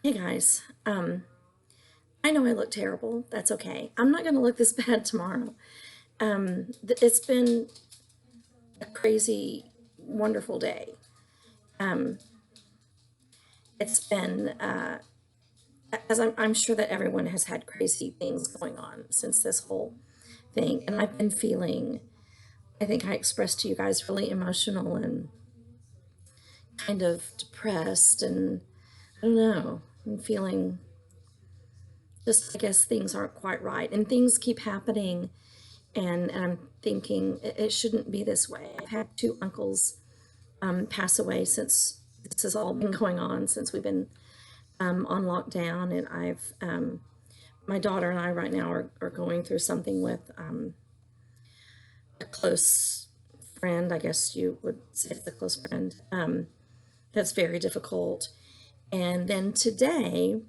Hey guys, I know I look terrible. That's okay. I'm not going to look this bad tomorrow. It's been a crazy, wonderful day. Um, it's been, as I'm sure that everyone has had crazy things going on since this whole thing. And I've been feeling, I think I expressed to you guys, really emotional and kind of depressed. And I don't know, I'm feeling just, I guess things aren't quite right. And things keep happening. And I'm thinking it shouldn't be this way. I've had two uncles pass away since this has all been going on, since we've been on lockdown. And my daughter and I right now are going through something with a close friend, I guess you would say it's a close friend, that's very difficult. And then today,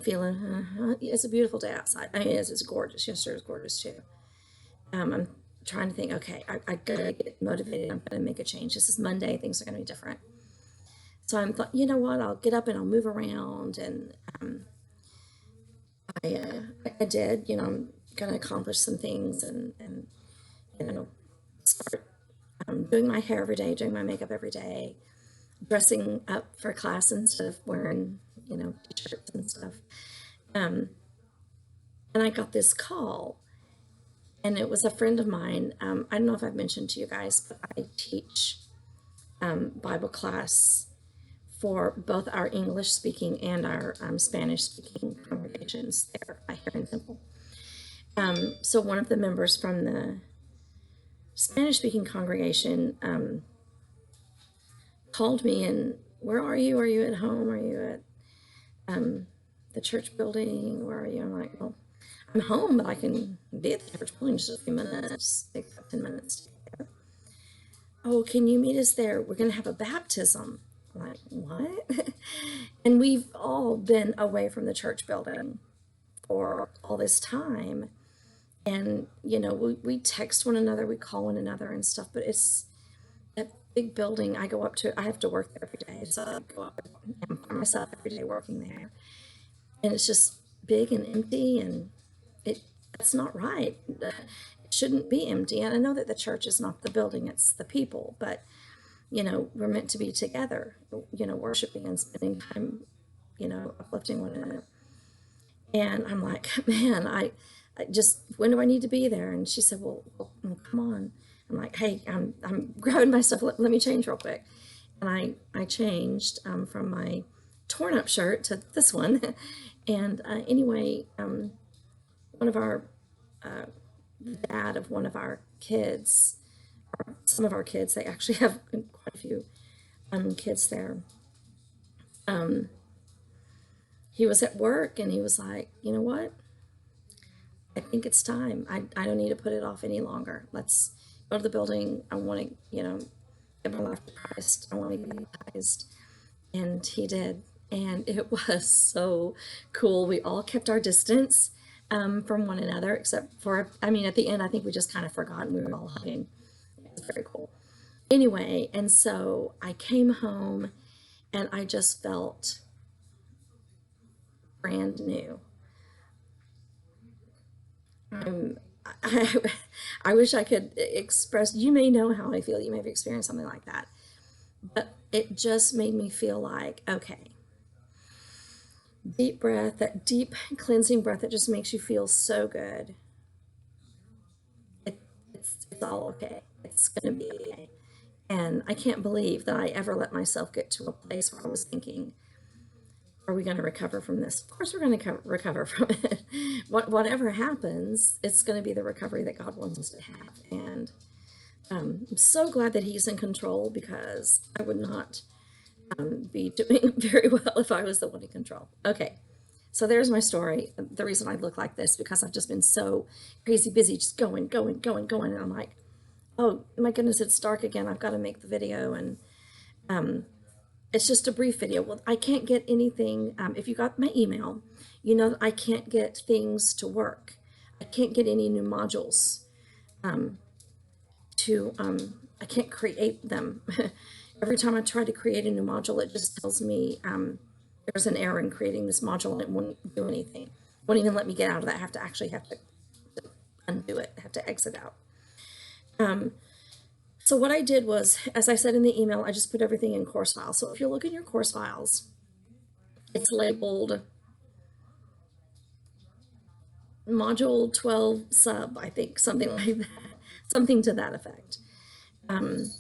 feeling, it's a beautiful day outside. I mean, it's gorgeous. Yesterday was gorgeous too. I'm trying to think, okay, I gotta get motivated. I'm gonna make a change. This is Monday, things are gonna be different. So I'm thought, you know what, I'll get up and I'll move around. And I did, I'm gonna accomplish some things and start doing my hair every day, doing my makeup every day, dressing up for class instead of wearing, t-shirts and stuff. Um, and I got this call, and it was a friend of mine. I don't know if I've mentioned to you guys, but I teach Bible class for both our English speaking and our Spanish speaking congregations there here in Temple. So one of the members from the Spanish speaking congregation called me and, where are you? Are you at home? Are you at the church building? Where are you? I'm like, well, I'm home, but I can be at the church building just a few minutes, take 10 minutes to get there. Oh, can you meet us there? We're going to have a baptism. I'm like, what? And we've all been away from the church building for all this time. And, we text one another, we call one another and stuff, but it's that big building I go up to. I have to work there every day. So I go up and find myself every day working there. And it's just big and empty, and that's not right. It shouldn't be empty. And I know that the church is not the building, it's the people, but we're meant to be together, worshiping and spending time, uplifting one another. And I'm like, man, I just, when do I need to be there? And she said, well, come on. I'm like, hey, I'm grabbing my stuff. Let me change real quick. And I changed from my torn up shirt to this one. And anyway, one of our, dad of one of our kids, some of our kids, they actually have quite a few kids there. He was at work and he was like, you know what? I think it's time. I don't need to put it off any longer. Let's go to the building. I want to, give my life to Christ. I want to get baptized. And he did. And it was so cool. We all kept our distance from one another, except for, I mean, at the end, I think we just kind of forgot and we were all hugging. It was very cool. Anyway, and so I came home and I just felt brand new. I, I wish I could express, you may know how I feel, you may have experienced something like that, but it just made me feel like, okay, deep breath, that deep cleansing breath that just makes you feel so good. It's all okay. It's going to be okay. And I can't believe that I ever let myself get to a place where I was thinking, are we going to recover from this? Of course, we're going to recover from it. Whatever happens, it's going to be the recovery that God wants us to have. And I'm so glad that He's in control, because I would not be doing very well if I was the one in control. Okay, so there's my story. The reason I look like this, because I've just been so crazy busy, just going. And I'm like, oh my goodness, it's dark again. I've got to make the video. And it's just a brief video. Well, I can't get anything. If you got my email, you know I can't get things to work. I can't get any new modules I can't create them every time I try to create a new module, it just tells me there's an error in creating this module and it won't do anything. Won't even let me get out of that. I have to undo it, I have to exit out. So what I did was, as I said in the email, I just put everything in course files. So if you look in your course files, it's labeled module 12 sub, I think, something like that, something to that effect. And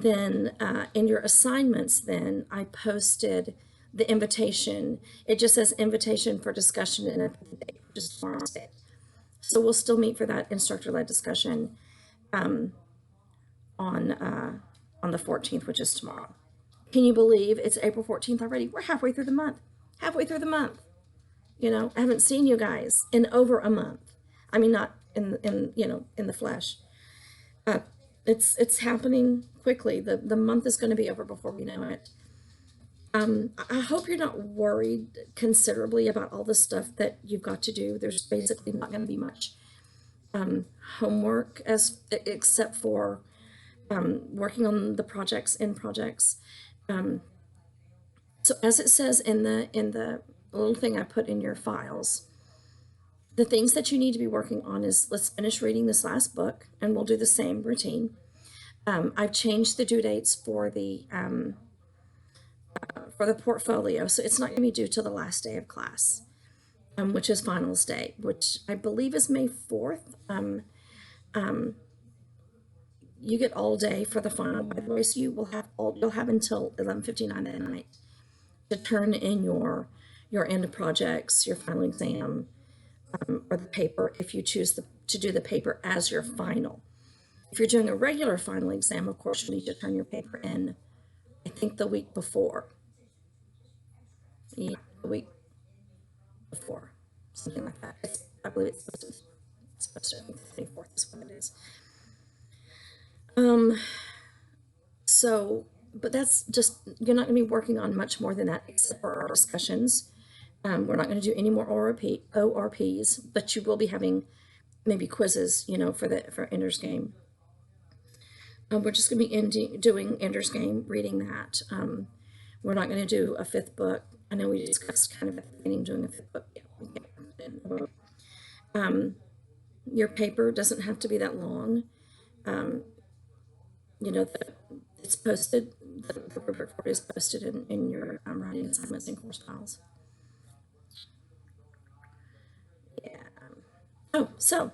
then in your assignments, then I posted the invitation. It just says invitation for discussion and a date, which is tomorrow's date. So we'll still meet for that instructor-led discussion on the 14th, which is tomorrow. Can you believe it's April 14th already? We're halfway through the month. Halfway through the month. You know, I haven't seen you guys in over a month. I mean, not in the flesh. It's happening quickly. The month is going to be over before we know it. I hope you're not worried considerably about all the stuff that you've got to do. There's basically not going to be much homework except for working on the projects. So as it says in the little thing I put in your files, the things that you need to be working on is, let's finish reading this last book, and we'll do the same routine. I've changed the due dates for the portfolio, so it's not going to be due till the last day of class, which is finals day, which I believe is May 4th. You get all day for the final, by the way, so you'll have until 11:59 that night to turn in your end projects, your final exam, or the paper, if you choose to do the paper as your final. If you're doing a regular final exam, of course, you need to turn your paper in, I think the week before. Yeah, the week before, something like that. I believe it's supposed to be the 24th is what it is. So, but that's just, you're not going to be working on much more than that except for our discussions. We're not going to do any more ORPs, but you will be having maybe quizzes, for Ender's Game. We're just going to be doing Ender's Game, reading that. We're not going to do a fifth book. I know we discussed kind of at the beginning doing a fifth book. Your paper doesn't have to be that long. It's posted, the report is posted in your writing assignments and course files. Yeah. Oh, so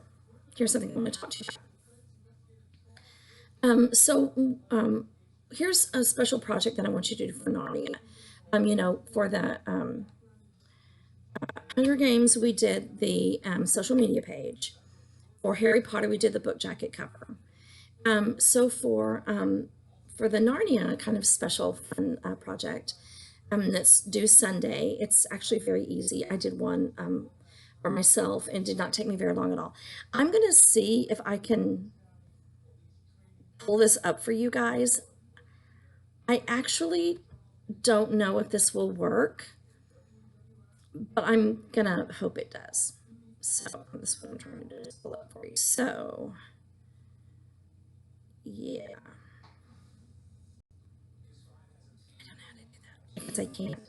here's something I want to talk to you about. Here's a special project that I want you to do for Narnia. For the Hunger Games, we did the social media page. For Harry Potter, we did the book jacket cover. So for the Narnia kind of special fun project that's due Sunday, it's actually very easy. I did one for myself and did not take me very long at all. I'm going to see if I can pull this up for you guys. I actually don't know if this will work, but I'm going to hope it does. So this is what I'm trying to do, is pull up for you. So, yeah. I don't know how to do that because I can't.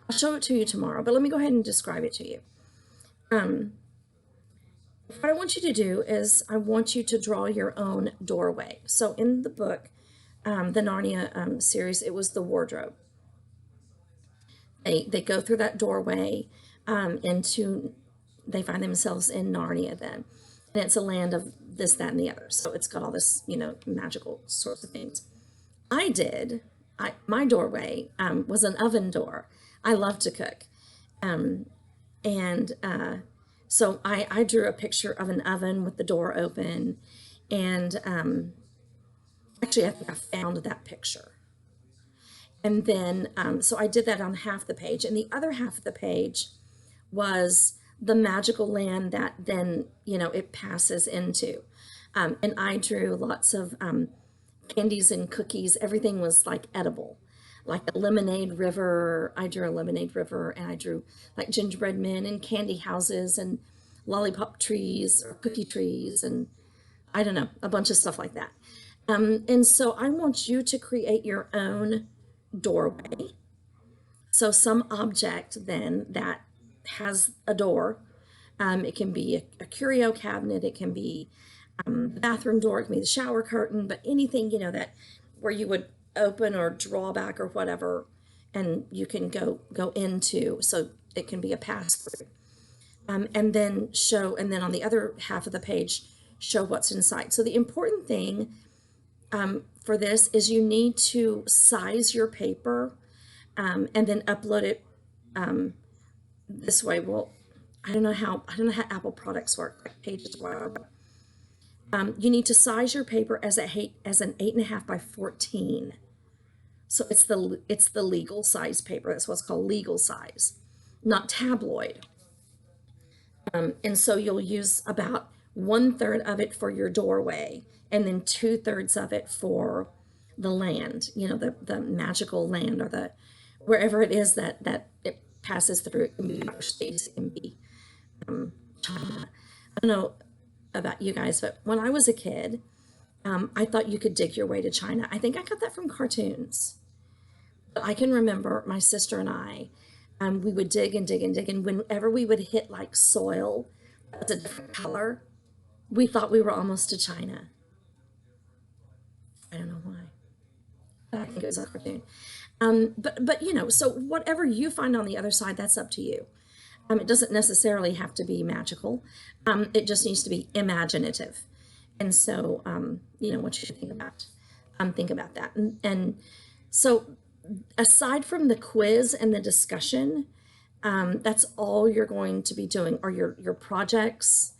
I'll show it to you tomorrow, but let me go ahead and describe it to you. What I want you to do is I want you to draw your own doorway. So in the book, the Narnia series, it was the wardrobe. They go through that doorway they find themselves in Narnia then. And it's a land of this, that, and the other. So it's got all this, magical sorts of things. My doorway was an oven door. I love to cook. So I drew a picture of an oven with the door open. And actually, I think I found that picture. And then, so I did that on half the page. And the other half of the page was the magical land that then, it passes into. And I drew lots of candies and cookies. Everything was like edible, like a lemonade river. I drew a lemonade river, and I drew like gingerbread men and candy houses and lollipop trees or cookie trees and I don't know, a bunch of stuff like that. And so I want you to create your own doorway. So some object then that has a door. It can be a curio cabinet. It can be the bathroom door. It can be the shower curtain. But anything that where you would open or draw back or whatever, and you can go into. So it can be a pass through. And then show. And then on the other half of the page, show what's inside. So the important thing for this is you need to size your paper and then upload it this way. Well, I don't know how Apple products work, like Pages work. You need to size your paper as an 8.5 by 14. So it's the legal size paper. That's what's called legal size, not tabloid. And so you'll use about 1/3 of it for your doorway, and then 2/3 of it for the land, the magical land, or the wherever it is that it passes through. It can be other states, it can be China. I don't know about you guys, but when I was a kid, I thought you could dig your way to China. I think I got that from cartoons. But I can remember my sister and I, we would dig and dig and dig, and whenever we would hit like soil that's a different color, we thought we were almost to China. I don't know why. I think it was a cartoon. But so whatever you find on the other side, that's up to you. It doesn't necessarily have to be magical. It just needs to be imaginative. And so, what you should think about that. And so, aside from the quiz and the discussion, that's all you're going to be doing, are your projects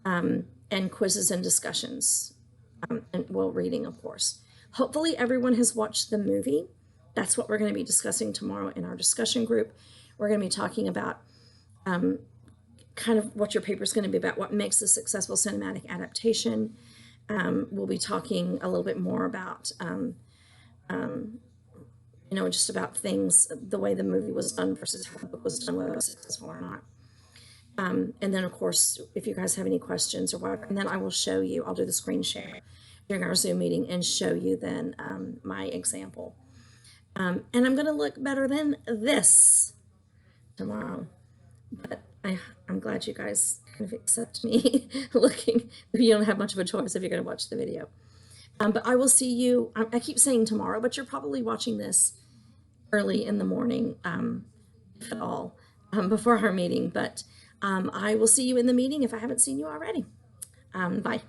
and quizzes and discussions, and well, reading, of course. Hopefully, everyone has watched the movie. That's what we're going to be discussing tomorrow in our discussion group. We're going to be talking about kind of what your paper is going to be about, what makes a successful cinematic adaptation. We'll be talking a little bit more about, just about things, the way the movie was done versus how the book was done, whether it was successful or not. And then, of course, if you guys have any questions or whatever, and then I will show you, I'll do the screen share during our Zoom meeting and show you then my example. And I'm going to look better than this tomorrow. But I'm glad you guys kind of accept me looking. You don't have much of a choice if you're going to watch the video. But I will see you. I keep saying tomorrow, but you're probably watching this early in the morning, if at all, before our meeting. But I will see you in the meeting if I haven't seen you already. Bye.